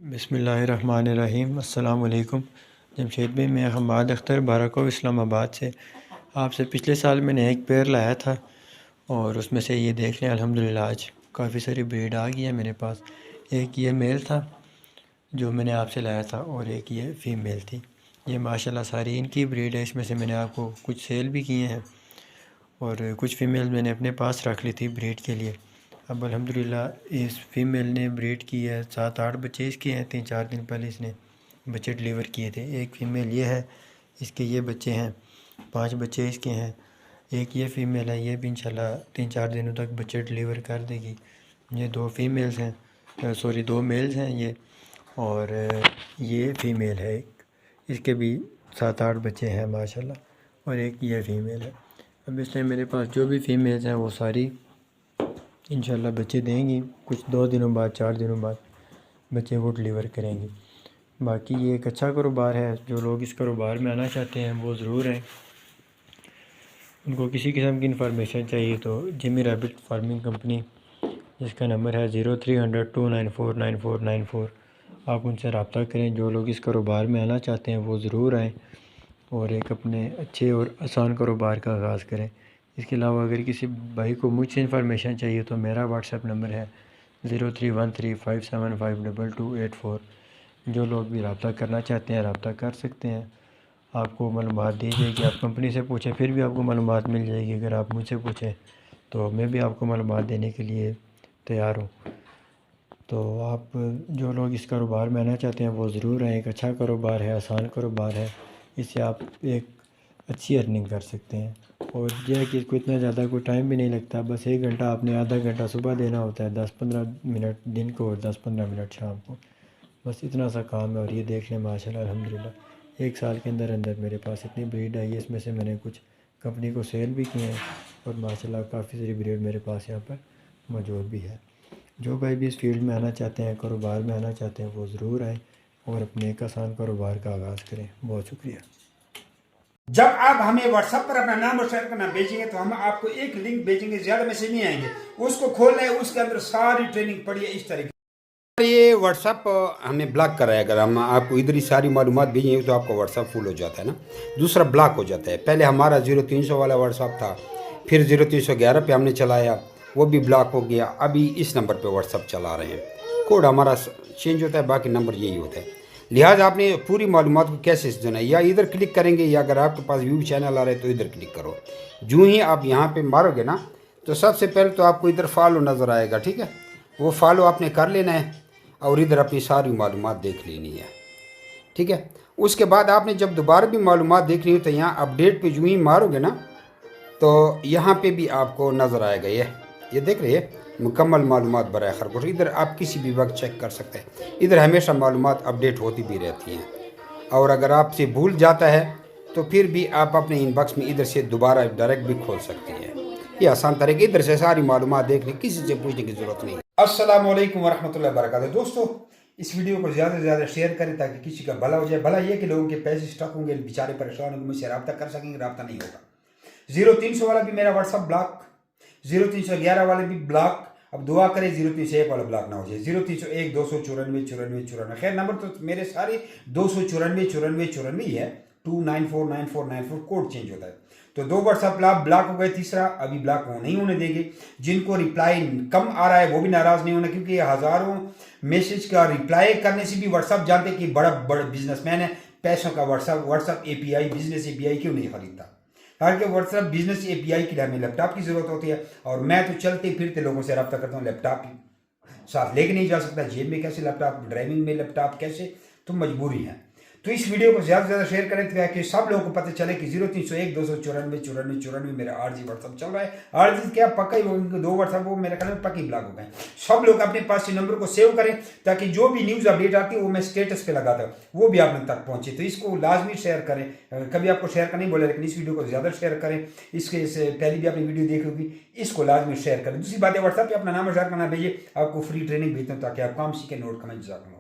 बिस्मिल्लाहिर्रहमानिर्रहीम। अस्सलाम वालेकुम। जमशेद भाई, मैं हमाद अख्तर बाराकोव इस्लामाबाद से आपसे पिछले साल मैंने एक पेयर लाया था और उसमें से ये देख लें अल्हम्दुलिल्लाह आज काफ़ी सारी ब्रीड आ गई है मेरे पास। एक ये मेल था जो मैंने आपसे लाया था और एक ये फ़ीमेल थी। ये माशाल्लाह सारी इनकी ब्रीड है। इसमें से मैंने आपको कुछ सेल भी किए हैं और कुछ फ़ीमेल मैंने अपने पास रख ली थी ब्रीड के लिए। अब अल्हम्दुलिल्लाह इस फ़ीमेल ने ब्रीड की है, 7-8 बच्चे इसके हैं। 3-4 दिन पहले इसने बच्चे डिलीवर किए थे। एक फ़ीमेल ये है, इसके ये बच्चे हैं, 5 बच्चे इसके हैं। एक ये फ़ीमेल है, ये भी इंशाल्लाह 3-4 दिनों तक बच्चे डिलीवर कर देगी। ये 2 फ़ीमेल्स हैं, सॉरी 2 मेल्स हैं ये, और ये फ़ीमेल है एक, इसके भी 7-8 बच्चे हैं माशाल्लाह, और एक ये फ़ीमेल है। अब इस टाइम मेरे पास जो भी फ़ीमेल्स हैं वो सारी इंशाल्लाह बच्चे देंगी। कुछ 2 दिनों बाद, 4 दिनों बाद बच्चे वो डिलीवर करेंगी। बाकी ये एक अच्छा कारोबार है। जो लोग इस कारोबार में आना चाहते हैं वो ज़रूर हैं। उनको किसी किस्म की इन्फॉर्मेशन चाहिए तो जिमी रैबिट फार्मिंग कंपनी, जिसका नंबर है 0300-294-9494, आप उनसे रब्ता करें। जो लोग इस कारोबार में आना चाहते हैं वो ज़रूर आएँ और एक अपने अच्छे और आसान कारोबार का आगाज़ करें। इसके अलावा अगर किसी भाई को मुझसे इन्फॉर्मेशन चाहिए तो मेरा व्हाट्सएप नंबर है 031357528284। जो लोग भी रब्ता करना चाहते हैं रब्ता कर सकते हैं। आपको मालूमात दी जाएगी। आप कंपनी से पूछें फिर भी आपको मालूमात मिल जाएगी। अगर आप मुझसे पूछें तो मैं भी आपको मालूमात देने के लिए तैयार हूँ। तो आप जो लोग इस कारोबार में आना चाहते हैं वो ज़रूर आएँ। एक अच्छा कारोबार है, आसान कारोबार है। इससे आप एक अच्छी अर्निंग कर सकते हैं। और यह है कि इसको इतना ज़्यादा कोई टाइम भी नहीं लगता। बस 1 घंटा आपने, आधा घंटा सुबह देना होता है, 10-15 मिनट दिन को और 10-15 मिनट शाम को। बस इतना सा काम है। और ये देख लें माशाल्लाह अल्हम्दुलिल्लाह 1 साल के अंदर अंदर मेरे पास इतनी ब्रीड आई है। इसमें से मैंने कुछ कंपनी को सेल भी किए हैं और माशाल्लाह काफ़ी सारी ब्रीड मेरे पास यहाँ पर मौजूद भी है। जो भाई भी इस फील्ड में आना चाहते हैं, कारोबार में आना चाहते हैं, वो ज़रूर आएँ और अपने एक आसान कारोबार का आगाज़ करें। बहुत शुक्रिया। जब आप हमें व्हाट्सएप पर अपना नाम और शेयर करना भेजेंगे तो हम आपको एक लिंक भेजेंगे, ज्यादा मैसेज नहीं आएंगे। उसको खोलें, उसके अंदर सारी ट्रेनिंग पड़ी है इस तरीके। ये व्हाट्सएप हमें ब्लॉक कर रहा है। अगर हम आपको इधर ही सारी मालूमात भेजेंगे तो आपका व्हाट्सएप फुल हो जाता है ना, दूसरा ब्लॉक हो जाता है। पहले हमारा 0300 वाला व्हाट्सएप था, फिर 0311 पे हमने चलाया, वो भी ब्लॉक हो गया। अभी इस नंबर पे व्हाट्सएप चला रहे हैं। कोड हमारा चेंज होता है, बाकी नंबर यही होता है। लिहाजा आपने पूरी मालूमात को कैसे सुना, या इधर क्लिक करेंगे, या अगर आपके पास व्यू चैनल आ रहे हैं तो इधर क्लिक करो। जो ही आप यहाँ पे मारोगे ना तो सबसे पहले तो आपको इधर फॉलो नज़र आएगा, ठीक है। वो फॉलो आपने कर लेना है और इधर अपनी सारी मालूमात देख लेनी है, ठीक है। उसके बाद आपने जब दोबारा भी मालूमात देखनी हो तो यहाँ अपडेट पे जो ही मारोगे ना तो यहाँ पे भी आपको नज़र आएगा। ये देख रहे हैं, मुकम्मल मालूमात बराए खरगोश। इधर आप किसी भी वक्त चेक कर सकते हैं। इधर हमेशा मालूमात अपडेट होती भी रहती हैं। और अगर आपसे भूल जाता है तो फिर भी आप अपने इनबॉक्स में इधर से दोबारा डायरेक्ट भी खोल सकती हैं। ये आसान तरीके, इधर से सारी मालूमात देखने, किसी से पूछने की ज़रूरत नहीं। अस्सलाम वालेकुम वरहमतुल्लाहि वबरकातुहू। दोस्तों, इस वीडियो को ज़्यादा से ज़्यादा शेयर करें ताकि किसी का भला हो जाए। भला ये कि लोगों के पैसे स्टक होंगे, बेचारे परेशान होंगे, मुझसे रब्ता कर सकेंगे, रब्ता नहीं होगा। 0300 वाला भी मेरा व्हाट्सअप ब्लॉक, 0311 वाले भी ब्लॉक। अब दुआ करें 0301 वाला ब्लॉक ना हो जाए। 0301 294 94 94। खैर नंबर तो मेरे सारे 294 ही है। 2949494 कोड चेंज होता है। तो 2 व्हाट्सअप ब्लॉक हो गए, तीसरा अभी ब्लॉक वो नहीं होने देंगे। जिनको रिप्लाई कम आ रहा है वो भी नाराज नहीं होना, क्योंकि हज़ारों मैसेज का रिप्लाई करने से भी व्हाट्सअप जानते कि बड़ा बिजनेसमैन है, पैसों का व्हाट्सअप एपीआई, बिजनेस एपीआई क्यों नहीं खरीदता। हालांकि व्हाट्सएप बिजनेस एपीआई के लिए हमें लैपटॉप की जरूरत होती है, और मैं तो चलते फिरते लोगों से रब्ता करता हूँ। लैपटॉप साथ लेके नहीं जा सकता, जेब में कैसे लैपटॉप, ड्राइविंग में लैपटॉप कैसे, तो मजबूरी है। तो इस वीडियो को ज़्यादा से ज़्यादा शेयर करें ताकि सब लोगों को पता चले कि 0301 294 मेरा आरजी व्हाट्सअप चल रहा है। आरजी क्या पक्का ही, वो 2 व्हाट्सअप वो मेरे ख्याल में पक्की ब्लॉक हो गए। सब लोग अपने पास से नंबर को सेव करें ताकि जो भी न्यूज़ अपडेट आती है वो मैं स्टेटस पे लगाता हूँ, वो भी आप तक पहुँचे। तो इसको लाजमी शेयर करें। कभी आपको शेयर करना नहीं बोला, लेकिन इस वीडियो को ज़्यादा शेयर करें। इसके से पहले भी आपने वीडियो देखी होगी, इसको लाजमी शेयर करें। दूसरी बात है, व्हाट्सएप पर अपना नाम शेयर करना भेजिए, आपको फ्री ट्रेनिंग भेजता हूँ ताकि आप काम सीखें। नोट कमेंट जाकर